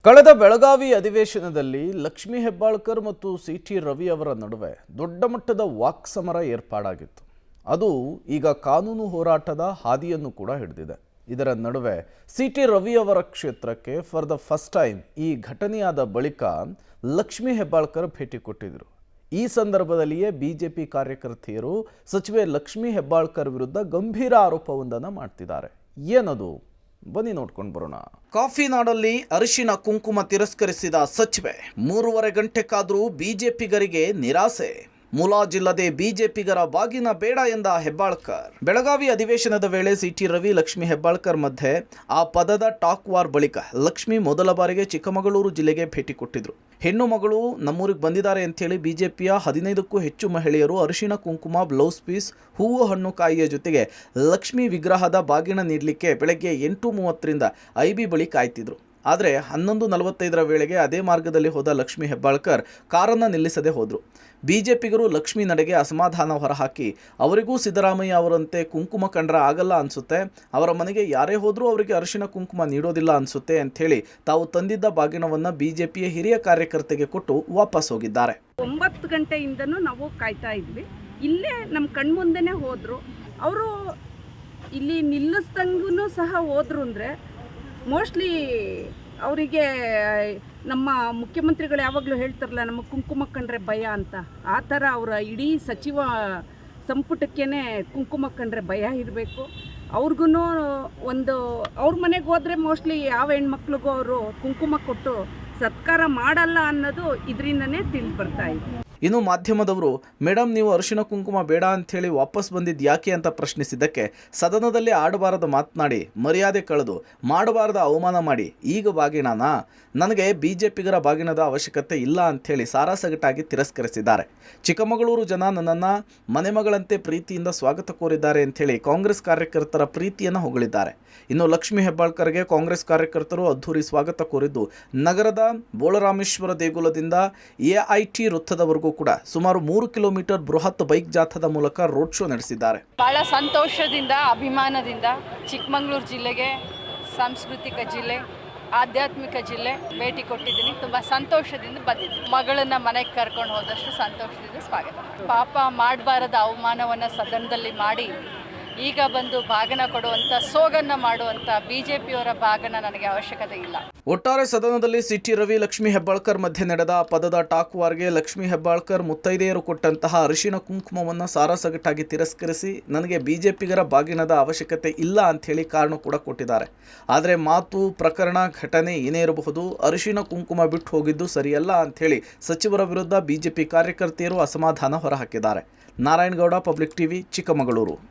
ಕಳೆದ ಬೆಳಗಾವಿ ಅಧಿವೇಶನದಲ್ಲಿ ಲಕ್ಷ್ಮೀ ಹೆಬ್ಬಾಳ್ಕರ್ ಮತ್ತು ಸಿಟಿ ರವಿ ಅವರ ನಡುವೆ ದೊಡ್ಡ ಮಟ್ಟದ ವಾಕ್ಸಮರ ಏರ್ಪಾಡಾಗಿತ್ತು. ಅದು ಈಗ ಕಾನೂನು ಹೋರಾಟದ ಹಾದಿಯನ್ನು ಕೂಡ ಹಿಡಿದಿದೆ. ಇದರ ನಡುವೆ ಸಿಟಿ ರವಿ ಅವರ ಕ್ಷೇತ್ರಕ್ಕೆ ಫಾರ್ ದ ಫಸ್ಟ್ ಟೈಮ್ ಈ ಘಟನೆಯಾದ ಬಳಿಕ ಲಕ್ಷ್ಮೀ ಹೆಬ್ಬಾಳ್ಕರ್ ಭೇಟಿ ಕೊಟ್ಟಿದ್ದರು. ಈ ಸಂದರ್ಭದಲ್ಲಿಯೇ ಬಿಜೆಪಿ ಕಾರ್ಯಕರ್ತೆಯರು ಸಚಿವೆ ಲಕ್ಷ್ಮೀ ಹೆಬ್ಬಾಳ್ಕರ್ ವಿರುದ್ಧ ಗಂಭೀರ ಆರೋಪವೊಂದನ್ನು ಮಾಡ್ತಿದ್ದಾರೆ. ಏನದು? ಬನ್ನಿ ನೋಡ್ಕೊಂಡು ಬರೋಣ. ಕಾಫಿ ನಾಡಲ್ಲಿ ಅರಿಶಿನ ಕುಂಕುಮ ತಿರಸ್ಕರಿಸಿದ ಸಚಿವೆ, 3.5 ಗಂಟೆ ಕಾದ್ರೂ ಬಿಜೆಪಿಗರಿಗೆ ನಿರಾಸೆ. ಮುಲಾಜಿಲ್ಲದೆ ಬಿಜೆಪಿಗರ ಬಾಗಿನ ಬೇಡ ಎಂದ ಹೆಬ್ಬಾಳ್ಕರ್. ಬೆಳಗಾವಿ ಅಧಿವೇಶನದ ವೇಳೆ ಸಿಟಿ ರವಿ ಲಕ್ಷ್ಮೀ ಹೆಬ್ಬಾಳ್ಕರ್ ಮಧ್ಯೆ ಆ ಪದದ ಟಾಕ್ ವಾರ್ ಬಳಿಕ ಲಕ್ಷ್ಮಿ ಮೊದಲ ಬಾರಿಗೆ ಚಿಕ್ಕಮಗಳೂರು ಜಿಲ್ಲೆಗೆ ಭೇಟಿ ಕೊಟ್ಟಿದ್ರು. ಹೆಣ್ಣು ಮಗಳು ನಮ್ಮೂರಿಗೆ ಬಂದಿದ್ದಾರೆ ಅಂತೇಳಿ ಬಿಜೆಪಿಯ 15ಕ್ಕೂ ಹೆಚ್ಚು ಮಹಿಳೆಯರು ಅರಿಶಿಣ ಕುಂಕುಮ, ಬ್ಲೌಸ್ ಪೀಸ್, ಹೂವು ಹಣ್ಣು ಕಾಯಿಯ ಜೊತೆಗೆ ಲಕ್ಷ್ಮಿ ವಿಗ್ರಹದ ಬಾಗಿನ ನೀಡಲಿಕ್ಕೆ ಬೆಳಗ್ಗೆ 8:30ರಿಂದ ಐಬಿ ಬಳಿ ಕಾಯ್ತಿದ್ರು. ಆದರೆ 11:45 ವೇಳೆಗೆ ಅದೇ ಮಾರ್ಗದಲ್ಲಿ ಹೋದ ಲಕ್ಷ್ಮೀ ಹೆಬ್ಬಾಳ್ಕರ್ ಕಾರನ್ನು ನಿಲ್ಲಿಸದೆ ಹೋದರು. ಬಿಜೆಪಿಗರು ಲಕ್ಷ್ಮಿ ನಡೆಗೆ ಅಸಮಾಧಾನ ಹೊರಹಾಕಿ, ಅವರಿಗೂ ಸಿದ್ದರಾಮಯ್ಯ ಅವರಂತೆ ಕುಂಕುಮ ಕಂಡ್ರೆ ಆಗಲ್ಲ ಅನಿಸುತ್ತೆ, ಅವರ ಮನೆಗೆ ಯಾರೇ ಹೋದರೂ ಅವರಿಗೆ ಅರಿಶಿಣ ಕುಂಕುಮ ನೀಡೋದಿಲ್ಲ ಅನಿಸುತ್ತೆ ಅಂಥೇಳಿ ತಾವು ತಂದಿದ್ದ ಬಾಗಿನವನ್ನು ಬಿಜೆಪಿಯ ಹಿರಿಯ ಕಾರ್ಯಕರ್ತೆಗೆ ಕೊಟ್ಟು ವಾಪಸ್ ಹೋಗಿದ್ದಾರೆ. 9 ಗಂಟೆಯಿಂದನೂ ನಾವು ಕಾಯ್ತಾ ಇದ್ವಿ. ಇಲ್ಲೇ ನಮ್ಮ ಕಣ್ಮುಂದೆನೇ ಹೋದರು. ಅವರು ಇಲ್ಲಿ ನಿಲ್ಲಿಸ್ದಂಗೂ ಸಹ ಹೋದ್ರು ಅಂದರೆ ಮೋಸ್ಟ್ಲಿ ಅವರಿಗೆ ನಮ್ಮ ಮುಖ್ಯಮಂತ್ರಿಗಳು ಯಾವಾಗಲೂ ಹೇಳ್ತಾರಲ್ಲ, ನಮ್ಮ ಕುಂಕುಮ ಕಂಡ್ರೆ ಭಯ ಅಂತ, ಆ ಥರ ಅವರ ಇಡೀ ಸಚಿವ ಸಂಪುಟಕ್ಕೇ ಕುಂಕುಮ ಕಂಡ್ರೆ ಭಯ ಇರಬೇಕು. ಅವ್ರಿಗೂ ಒಂದು ಅವ್ರ ಮನೆಗೆ ಹೋದರೆ ಮೋಸ್ಟ್ಲಿ ಯಾವ ಹೆಣ್ಮಕ್ಳಿಗೂ ಅವರು ಕುಂಕುಮ ಕೊಟ್ಟು ಸತ್ಕಾರ ಮಾಡಲ್ಲ ಅನ್ನೋದು ಇದರಿಂದನೇ ತಿಳಿದು ಬರ್ತಾ ಇದೆ. ಇನ್ನು ಮಾಧ್ಯಮದವರು, ಮೇಡಮ್ ನೀವು ಅರಿಶಿಣ ಕುಂಕುಮ ಬೇಡ ಅಂಥೇಳಿ ವಾಪಸ್ ಬಂದಿದ್ದು ಯಾಕೆ ಅಂತ ಪ್ರಶ್ನಿಸಿದ್ದಕ್ಕೆ, ಸದನದಲ್ಲಿ ಆಡಬಾರದ ಮಾತನಾಡಿ ಮರ್ಯಾದೆ ಕಳೆದು ಮಾಡಬಾರದ ಅವಮಾನ ಮಾಡಿ ಈಗ ಬಾಗಿಣನಾ, ನನಗೆ ಬಿಜೆಪಿಗರ ಬಾಗಿಣದ ಅವಶ್ಯಕತೆ ಇಲ್ಲ ಅಂಥೇಳಿ ಸಾರಾಸಗಟಾಗಿ ತಿರಸ್ಕರಿಸಿದ್ದಾರೆ. ಚಿಕ್ಕಮಗಳೂರು ಜನ ನನ್ನನ್ನು ಮನೆಮಗಳಂತೆ ಪ್ರೀತಿಯಿಂದ ಸ್ವಾಗತ ಕೋರಿದ್ದಾರೆ ಅಂಥೇಳಿ ಕಾಂಗ್ರೆಸ್ ಕಾರ್ಯಕರ್ತರ ಪ್ರೀತಿಯನ್ನು ಹೊಗಳಿದ್ದಾರೆ. ಇನ್ನು ಲಕ್ಷ್ಮೀ ಹೆಬ್ಬಾಳ್ಕರ್ಗೆ ಕಾಂಗ್ರೆಸ್ ಕಾರ್ಯಕರ್ತರು ಅದ್ಧೂರಿ ಸ್ವಾಗತ ಕೋರಿದ್ದು, ನಗರದ ಬೋಳರಾಮೇಶ್ವರ ದೇಗುಲದಿಂದ AIT ವೃತ್ತದವರೆಗೂ ಕೂಡ ಸುಮಾರು 3 ಕಿಲೋಮೀಟರ್ ಬೃಹತ್ ಬೈಕ್ ಜಾಥಾದ ಮೂಲಕ ರೋಡ್ ಶೋ ನಡೆಸಿದ್ದಾರೆ. ಬಹಳ ಸಂತೋಷದಿಂದ, ಅಭಿಮಾನದಿಂದ ಚಿಕ್ಕಮಗಳೂರು ಜಿಲ್ಲೆಗೆ ಸಾಂಸ್ಕೃತಿಕ ಜಿಲ್ಲೆ, ಆಧ್ಯಾತ್ಮಿಕ ಜಿಲ್ಲೆ ಭೇಟಿ ಕೊಟ್ಟಿದ್ದೀನಿ. ತುಂಬ ಸಂತೋಷದಿಂದ ಬಂದಿದ್ದೀನಿ. ಮಗಳನ್ನ ಮನೆಗೆ ಕರ್ಕೊಂಡು ಹೋದಷ್ಟು ಸಂತೋಷದಿಂದ ಸ್ವಾಗತ. ಪಾಪ ಮಾಡಬಾರದ ಅವಮಾನವನ್ನು ಸದನದಲ್ಲಿ ಮಾಡಿ ಈಗ ಬಂದು ಬಾಗನ ಕೊಡುವಂಥ, ಸೋಗನ್ನು ಮಾಡುವಂಥ ಬಿಜೆಪಿಯವರ ಬಾಗನ ನನಗೆ ಅವಶ್ಯಕತೆ ಇಲ್ಲ. ಒಟ್ಟಾರೆ ಸದನದಲ್ಲಿ ಸಿಟಿ ರವಿ ಲಕ್ಷ್ಮೀ ಹೆಬ್ಬಾಳ್ಕರ್ ಮಧ್ಯೆ ನಡೆದ ಪದದ ಟಾಕ್ ವಾರ್ಗೆ ಲಕ್ಷ್ಮೀ ಹೆಬ್ಬಾಳ್ಕರ್ ಮುತ್ತೈದೆಯರು ಕೊಟ್ಟಂತಹ ಅರಿಶಿಣ ಕುಂಕುಮವನ್ನು ಸಾರಾಸಗಟಾಗಿ ತಿರಸ್ಕರಿಸಿ, ನನಗೆ ಬಿಜೆಪಿಗರ ಬಾಗಿನದ ಅವಶ್ಯಕತೆ ಇಲ್ಲ ಅಂಥೇಳಿ ಕಾರಣ ಕೂಡ ಕೊಟ್ಟಿದ್ದಾರೆ. ಆದರೆ ಮಾತು, ಪ್ರಕರಣ, ಘಟನೆ ಏನೇ ಇರಬಹುದು, ಅರಿಶಿಣ ಕುಂಕುಮ ಬಿಟ್ಟು ಹೋಗಿದ್ದು ಸರಿಯಲ್ಲ ಅಂಥೇಳಿ ಸಚಿವರ ವಿರುದ್ಧ ಬಿಜೆಪಿ ಕಾರ್ಯಕರ್ತೆಯರು ಅಸಮಾಧಾನ ಹೊರಹಾಕಿದ್ದಾರೆ. Narayanagowda, Public TV, Chikkamagaluru.